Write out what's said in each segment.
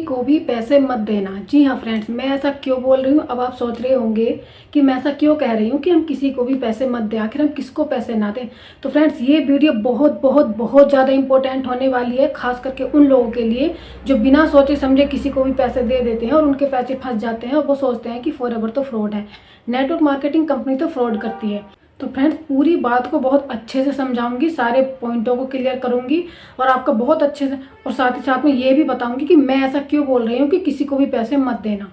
को भी पैसे मत देना। जी हाँ फ्रेंड्स, मैं ऐसा क्यों बोल रही हूँ। अब आप सोच रहे होंगे कि मैं ऐसा क्यों कह रही हूँ कि हम किसी को भी पैसे मत दें, आखिर हम किसको पैसे ना दें। तो फ्रेंड्स, ये वीडियो बहुत बहुत बहुत ज़्यादा इंपॉर्टेंट होने वाली है, खास करके उन लोगों के लिए जो बिना सोचे समझे किसी को भी पैसे दे देते हैं और उनके पैसे फंस जाते हैं और वो सोचते हैं कि फॉरएवर तो फ्रॉड है, नेटवर्क मार्केटिंग कंपनी तो फ्रॉड करती है। तो फ्रेंड्स, पूरी बात को बहुत अच्छे से समझाऊंगी, सारे पॉइंटों को क्लियर करूंगी और आपका बहुत अच्छे से, और साथ ही साथ में ये भी बताऊंगी कि मैं ऐसा क्यों बोल रही हूँ कि किसी को भी पैसे मत देना।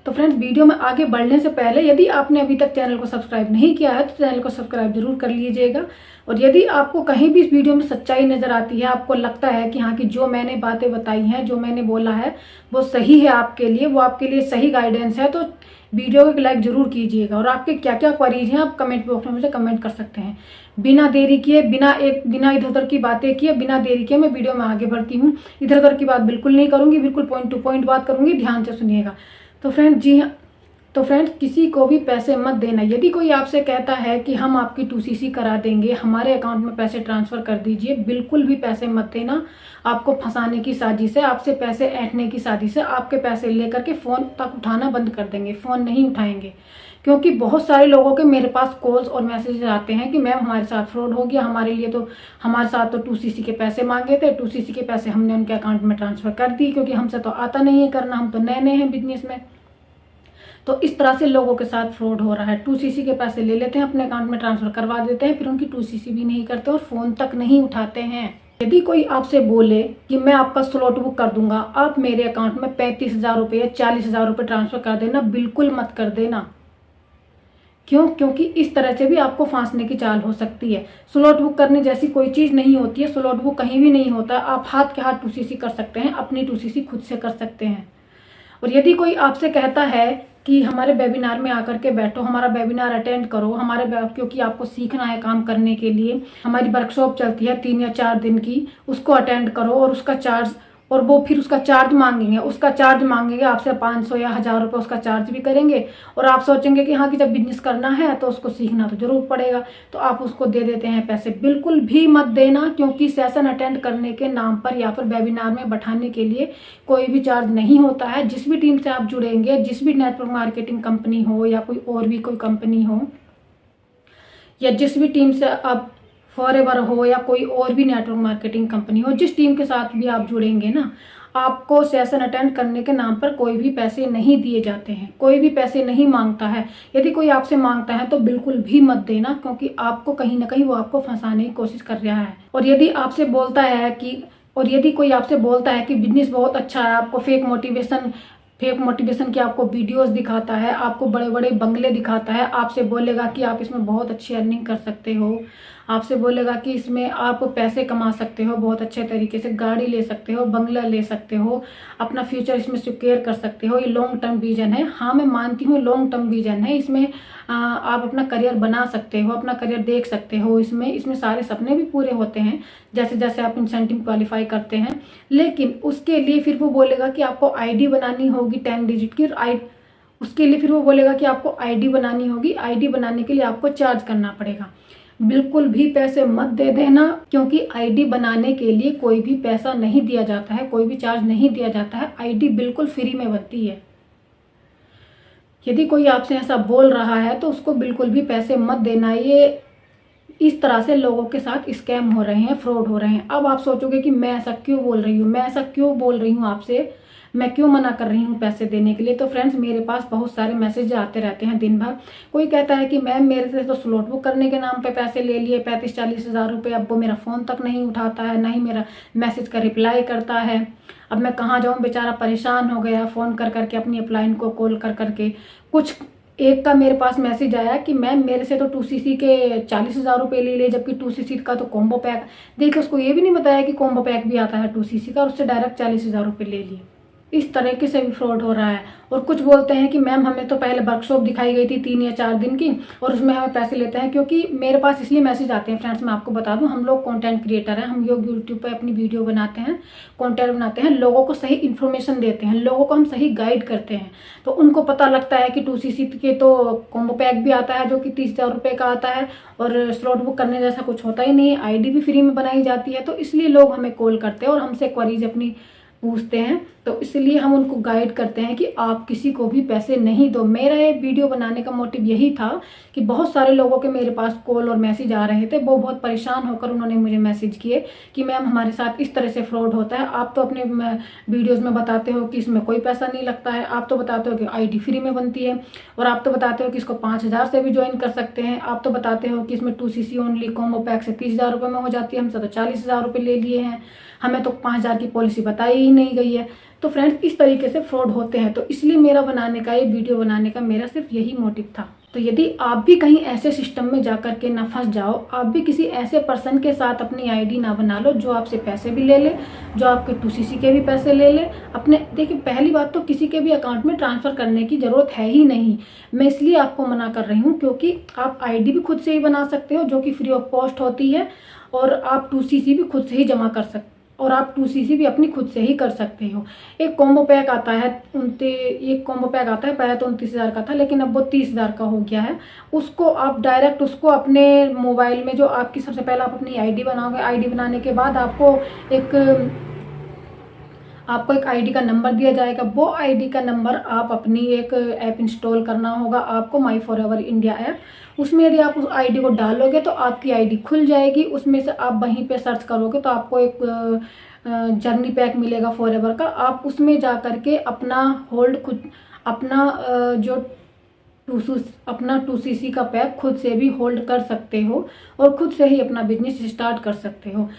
तो फ्रेंड्स, वीडियो में आगे बढ़ने से पहले यदि आपने अभी तक चैनल को सब्सक्राइब नहीं किया है तो चैनल को सब्सक्राइब जरूर कर लीजिएगा। और यदि आपको कहीं भी इस वीडियो में सच्चाई नजर आती है, आपको लगता है कि हाँ कि जो मैंने बातें बताई हैं, जो मैंने बोला है वो सही है आपके लिए, वो आपके लिए सही गाइडेंस है, तो वीडियो को एक लाइक जरूर कीजिएगा। और आपके क्या क्या क्वेरीज हैं आप कमेंट बॉक्स में मुझे कमेंट कर सकते हैं। बिना देरी किए, बिना इधर उधर की बातें किए, बिना देरी किए मैं वीडियो में आगे बढ़ती हूँ। इधर उधर की बात बिल्कुल नहीं करूंगी, बिल्कुल पॉइंट टू पॉइंट बात करूंगी, ध्यान से सुनिएगा। तो फ्रेंड्स, जी हाँ, तो फ्रेंड्स, किसी को भी पैसे मत देना। यदि कोई आपसे कहता है कि हम आपकी 2CC करा देंगे, हमारे अकाउंट में पैसे ट्रांसफर कर दीजिए, बिल्कुल भी पैसे मत देना। आपको फंसाने की साजिश है, आपसे पैसे ऐंठने की साजिश है। आपके पैसे लेकर के फोन तक उठाना बंद कर देंगे, फोन नहीं उठाएंगे। क्योंकि बहुत सारे लोगों के मेरे पास कॉल्स और मैसेजेस आते हैं कि मैम हमारे साथ फ्रॉड हो गया, हमारे साथ तो 2CC के पैसे मांगे थे, 2CC के पैसे हमने उनके अकाउंट में ट्रांसफर कर दी, क्योंकि हमसे तो आता नहीं है करना, हम तो नए नए हैं बिजनेस में। तो इस तरह से लोगों के साथ फ्रॉड हो रहा है। 2CC के पैसे ले लेते हैं, अपने अकाउंट में ट्रांसफर करवा देते हैं, फिर उनकी 2CC भी नहीं करते और फोन तक नहीं उठाते हैं। यदि कोई आपसे बोले कि मैं आपका स्लॉट बुक कर दूंगा, आप मेरे अकाउंट में 35,000 रुपये या 40,000 रुपये ट्रांसफर कर देना, बिल्कुल मत कर देना। क्यों? क्योंकि इस तरह से भी आपको फांसने की चाल हो सकती है। स्लॉट बुक करने जैसी कोई चीज नहीं होती है, स्लॉट बुक कहीं भी नहीं होता। आप हाथ के हाथ 2CC कर सकते हैं, अपनी 2CC खुद से कर सकते हैं। और यदि कोई आपसे कहता है कि हमारे वेबिनार में आकर के बैठो, हमारा वेबिनार अटेंड करो, क्योंकि आपको सीखना है काम करने के लिए, हमारी वर्कशॉप चलती है 3 या 4 दिन की, उसको अटेंड करो और उसका चार्ज, और वो फिर उसका चार्ज मांगेंगे आपसे 500 या 1000 रुपये उसका चार्ज भी करेंगे। और आप सोचेंगे कि हाँ कि जब बिजनेस करना है तो उसको सीखना तो जरूर पड़ेगा, तो आप उसको दे देते हैं पैसे। बिल्कुल भी मत देना, क्योंकि सेशन अटेंड करने के नाम पर या फिर वेबिनार में बैठाने के लिए कोई भी चार्ज नहीं होता है। जिस भी टीम से आप जुड़ेंगे, जिस भी नेटवर्क मार्केटिंग कंपनी हो या कोई और भी कोई कंपनी हो, या जिस भी टीम से आप फॉरएवर हो या कोई और भी नेटवर्क मार्केटिंग कंपनी हो, जिस टीम के साथ भी आप जुड़ेंगे ना, आपको सेशन अटेंड करने के नाम पर कोई भी पैसे नहीं दिए जाते हैं, कोई भी पैसे नहीं मांगता है। यदि कोई आपसे मांगता है तो बिल्कुल भी मत देना, क्योंकि आपको कहीं ना कहीं वो आपको फंसाने की कोशिश कर रहा है। और यदि कोई आपसे बोलता है कि बिजनेस बहुत अच्छा है, आपको फेक मोटिवेशन की आपको वीडियोस दिखाता है, आपको बड़े बड़े बंगले दिखाता है, आपसे बोलेगा कि आप इसमें बहुत अच्छी अर्निंग कर सकते हो, आपसे बोलेगा कि इसमें आप पैसे कमा सकते हो, बहुत अच्छे तरीके से गाड़ी ले सकते हो, बंगला ले सकते हो, अपना फ्यूचर इसमें सिक्योर कर सकते हो, ये लॉन्ग टर्म विजन है। हाँ, मैं मानती हूँ लॉन्ग टर्म विजन है, इसमें आप अपना करियर बना सकते हो, अपना करियर देख सकते हो, इसमें सारे सपने भी पूरे होते हैं जैसे जैसे आप इंसेंटिव क्वालिफाई करते हैं। लेकिन उसके लिए फिर वो बोलेगा कि आपको आईडी बनानी होगी 10 डिजिट की, उसके लिए फिर वो बोलेगा कि आपको आईडी बनानी होगी, आईडी बनाने के लिए आपको चार्ज करना पड़ेगा। बिल्कुल भी पैसे मत दे देना, क्योंकि आईडी बनाने के लिए कोई भी पैसा नहीं दिया जाता है, कोई भी चार्ज नहीं दिया जाता है। आईडी बिल्कुल फ्री में बनती है। यदि कोई आपसे ऐसा बोल रहा है तो उसको बिल्कुल भी पैसे मत देना। ये इस तरह से लोगों के साथ स्कैम हो रहे हैं, फ्रॉड हो रहे हैं। अब आप सोचोगे कि मैं ऐसा क्यों बोल रही हूँ आपसे, मैं क्यों मना कर रही हूँ पैसे देने के लिए। तो फ्रेंड्स, मेरे पास बहुत सारे मैसेज आते रहते हैं दिन भर। कोई कहता है कि मैम मेरे से तो स्लॉट बुक करने के नाम पे पैसे ले लिए 35-40 हज़ार रुपये, अब वो मेरा फ़ोन तक नहीं उठाता है, ना ही मेरा मैसेज का रिप्लाई करता है। अब मैं कहाँ जाऊँ, बेचारा परेशान हो गया, फ़ोन कर करके अपनी अपलाइन को कॉल कर करके। एक का मेरे पास मैसेज आया कि मैम मेरे से तो 2CC के 40,000 रुपये ले लिए, जबकि 2CC का तो कॉम्बो पैक, देखिए उसको ये भी नहीं बताया कि कॉम्बो पैक भी आता है 2CC का, और उससे डायरेक्ट 40,000 रुपये ले लिए। इस तरीके से भी फ्रॉड हो रहा है। और कुछ बोलते हैं कि मैम हमें तो पहले वर्कशॉप दिखाई गई थी 3 या 4 दिन की, और उसमें हमें पैसे लेते हैं। क्योंकि मेरे पास इसलिए मैसेज आते हैं फ्रेंड्स, मैं आपको बता दूं, हम लोग कंटेंट क्रिएटर हैं, हम लोग यूट्यूब पे अपनी वीडियो बनाते हैं, कंटेंट बनाते हैं, लोगों को सही इन्फॉर्मेशन देते हैं, लोगों को हम सही गाइड करते हैं। तो उनको पता लगता है कि 2CC के तो कॉम्बो पैक भी आता है जो कि 30,000 रुपये का आता है, और स्लॉट बुक करने जैसा कुछ होता ही नहीं है, आईडी भी फ्री में बनाई जाती है। तो इसलिए लोग हमें कॉल करते हैं और हमसे क्वेरीज अपनी पूछते हैं। तो तो इसलिए हम उनको गाइड करते हैं कि आप किसी को भी पैसे नहीं दो। मेरा ये वीडियो बनाने का मोटिव यही था कि बहुत सारे लोगों के मेरे पास कॉल और मैसेज आ रहे थे, वो बहुत परेशान होकर उन्होंने मुझे मैसेज किए कि मैम हमारे साथ इस तरह से फ्रॉड होता है। आप तो अपने वीडियोज़ में बताते हो कि इसमें कोई पैसा नहीं लगता है, आप तो बताते हो कि ID फ्री में बनती है, और आप तो बताते हो कि इसको 5,000 से भी ज्वाइन कर सकते हैं, आप तो बताते हो कि इसमें 2cc ओनली कॉम्बो पैक से 30,000 रुपये में हो जाती है, हमसे तो 40,000 रुपये ले लिए हैं, हमें तो 5,000 की पॉलिसी बताई ही नहीं गई है। तो फ्रेंड्स इस तरीके से फ्रॉड होते हैं। तो इसलिए मेरा बनाने का, ये वीडियो बनाने का मेरा सिर्फ यही मोटिव था। तो यदि आप भी कहीं ऐसे सिस्टम में जा कर के ना फंस जाओ, आप भी किसी ऐसे पर्सन के साथ अपनी ID ना बना लो जो आपसे पैसे भी ले ले, जो आपके 2cc के भी पैसे ले ले अपने। देखिए पहली बात तो किसी के भी अकाउंट में ट्रांसफ़र करने की ज़रूरत है ही नहीं। मैं इसलिए आपको मना कर रही हूँ क्योंकि आप ID भी खुद से ही बना सकते हो जो कि फ्री ऑफ कॉस्ट होती है, और आप 2cc भी खुद से ही जमा कर सकते, और आप 2cc भी अपनी खुद से ही कर सकते हो। एक कॉम्बो पैक आता है पहले तो 29,000 का था, लेकिन अब वो 30,000 का हो गया है। उसको आप डायरेक्ट उसको अपने मोबाइल में, जो आपकी सबसे पहले आप अपनी ID बनाओगे, ID बनाने के बाद आपको एक ID का नंबर दिया जाएगा। वो ID का नंबर आप अपनी एक ऐप इंस्टॉल करना होगा आपको, माई फॉर एवर इंडिया ऐप। उसमें यदि आप उस ID को डालोगे तो आपकी ID खुल जाएगी। उसमें से आप वहीं पे सर्च करोगे तो आपको एक जर्नी पैक मिलेगा फॉर एवर का। आप उसमें जा करके अपना होल्ड खुद, अपना जो 2cc का पैक खुद से भी होल्ड कर सकते हो और खुद से ही अपना बिजनेस स्टार्ट कर सकते हो।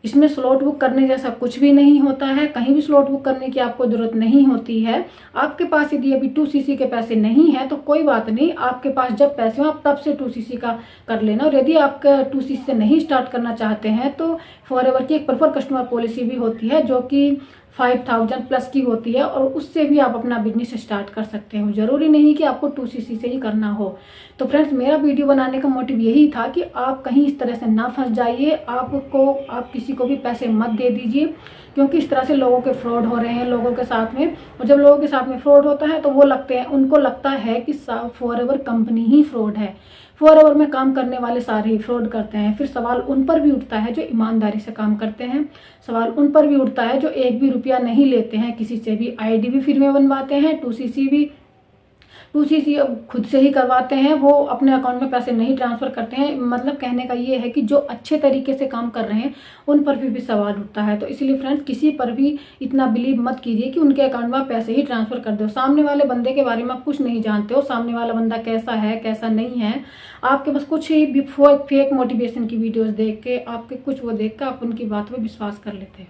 इसमें स्लॉट बुक करने जैसा कुछ भी नहीं होता है, कहीं भी स्लॉट बुक करने की आपको ज़रूरत नहीं होती है। आपके पास यदि अभी 2cc के पैसे नहीं है तो कोई बात नहीं, आपके पास जब पैसे हो आप तब से 2cc का कर लेना। और यदि आप 2cc से नहीं स्टार्ट करना चाहते हैं तो फॉरएवर की एक प्रेफर कस्टमर पॉलिसी भी होती है जो कि 5,000 प्लस की होती है, और उससे भी आप अपना बिजनेस स्टार्ट कर सकते हो। ज़रूरी नहीं कि आपको 2cc से ही करना हो। तो फ्रेंड्स मेरा वीडियो बनाने का मोटिव यही था कि आप कहीं इस तरह से ना फंस जाइए। आप किसी को भी पैसे मत दे दीजिए, क्योंकि इस तरह से लोगों के फ्रॉड हो रहे हैं लोगों के साथ में। और जब लोगों के साथ में फ्रॉड होता है तो उनको लगता है कि फॉरएवर कंपनी ही फ्रॉड है, फॉरएवर में काम करने वाले सारे ही फ्रॉड करते हैं। फिर सवाल उन पर भी उठता है जो ईमानदारी से काम करते हैं, सवाल उन पर भी उठता है जो एक भी रुपया नहीं लेते हैं किसी से भी, ID भी फ्री में बनवाते हैं, 2cc खुद से ही करवाते हैं, वो अपने अकाउंट में पैसे नहीं ट्रांसफ़र करते हैं। मतलब कहने का ये है कि जो अच्छे तरीके से काम कर रहे हैं उन पर भी सवाल उठता है। तो इसलिए फ्रेंड्स किसी पर भी इतना बिलीव मत कीजिए कि उनके अकाउंट में आप पैसे ही ट्रांसफ़र कर दो। सामने वाले बंदे के बारे में आप कुछ नहीं जानते हो, सामने वाला बंदा कैसा है कैसा नहीं है। आपके बस कुछ ही फेक मोटिवेशन की वीडियोज़ देख के, आपके कुछ वो देख कर आप उनकी बात पर विश्वास कर लेते हो।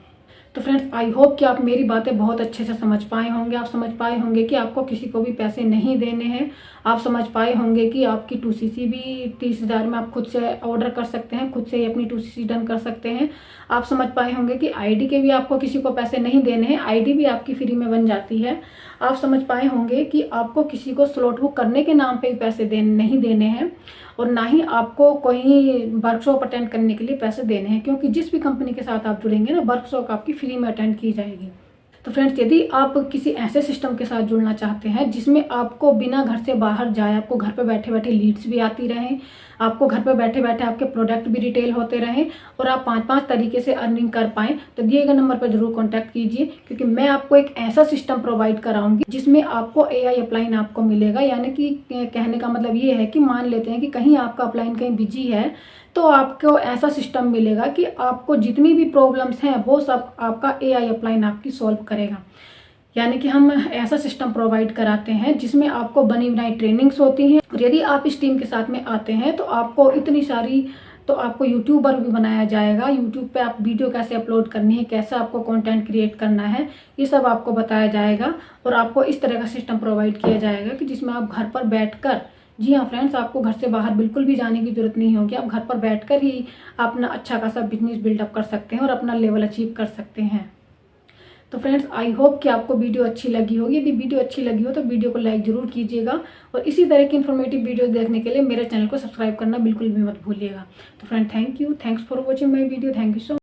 तो फ्रेंड्स आई होप कि आप मेरी बातें बहुत अच्छे से समझ पाए होंगे। आप समझ पाए होंगे कि आपको किसी को भी पैसे नहीं देने हैं। आप समझ पाए होंगे कि आपकी 2cc भी 30,000 में आप खुद से ऑर्डर कर सकते हैं, खुद से ही अपनी 2cc डन कर सकते हैं। आप समझ पाए होंगे कि ID के भी आपको किसी को पैसे नहीं देने हैं, ID भी आपकी फ्री में बन जाती है। आप समझ पाए होंगे कि आपको किसी को स्लॉट बुक करने के नाम पे पैसे नहीं देने हैं, और ना ही आपको कोई वर्कशॉप अटेंड करने के लिए पैसे देने हैं, क्योंकि जिस भी कंपनी के साथ आप जुड़ेंगे ना, वर्कशॉप आपकी फ्री में अटेंड की जाएगी। तो फ्रेंड्स यदि आप किसी ऐसे सिस्टम के साथ जुड़ना चाहते हैं जिसमें आपको बिना घर से बाहर जाए, आपको घर पे बैठे बैठे लीड्स भी आती रहें, आपको घर पे बैठे बैठे आपके प्रोडक्ट भी रिटेल होते रहें, और आप 5-5 तरीके से अर्निंग कर पाएँ, तो दिए गए नंबर पर जरूर कॉन्टैक्ट कीजिए, क्योंकि मैं आपको एक ऐसा सिस्टम प्रोवाइड कराऊंगी जिसमें आपको AI अपलाइन आपको मिलेगा। यानी कि कहने का मतलब ये है कि मान लेते हैं कि कहीं आपका अपलाइन कहीं बिजी है, तो आपको ऐसा सिस्टम मिलेगा कि आपको जितनी भी प्रॉब्लम्स हैं वो सब आपका AI अपलाइन आपकी सॉल्व करेगा। यानी कि हम ऐसा सिस्टम प्रोवाइड कराते हैं जिसमें आपको बनी बनाई ट्रेनिंग्स होती हैं, और यदि आप इस टीम के साथ में आते हैं तो आपको आपको यूट्यूबर भी बनाया जाएगा। यूट्यूब पे आप वीडियो कैसे अपलोड करनी है, कैसे आपको कंटेंट क्रिएट करना है, ये सब आपको बताया जाएगा। और आपको इस तरह का सिस्टम प्रोवाइड किया जाएगा कि जिसमें आप घर पर बैठकर, जी हाँ फ्रेंड्स, आपको घर से बाहर बिल्कुल भी जाने की जरूरत नहीं होगी। आप घर पर बैठकर ही अपना अच्छा खासा बिजनेस बिल्डअप कर सकते हैं और अपना लेवल अचीव कर सकते हैं। तो फ्रेंड्स आई होप कि आपको वीडियो अच्छी लगी होगी। यदि वीडियो अच्छी लगी हो तो वीडियो को लाइक जरूर कीजिएगा, और इसी तरह की इन्फॉर्मेटिव वीडियो देखने के लिए मेरे चैनल को सब्सक्राइब करना बिल्कुल भी मत भूलिएगा। तो friend thanks for watching my video. Thank you so much.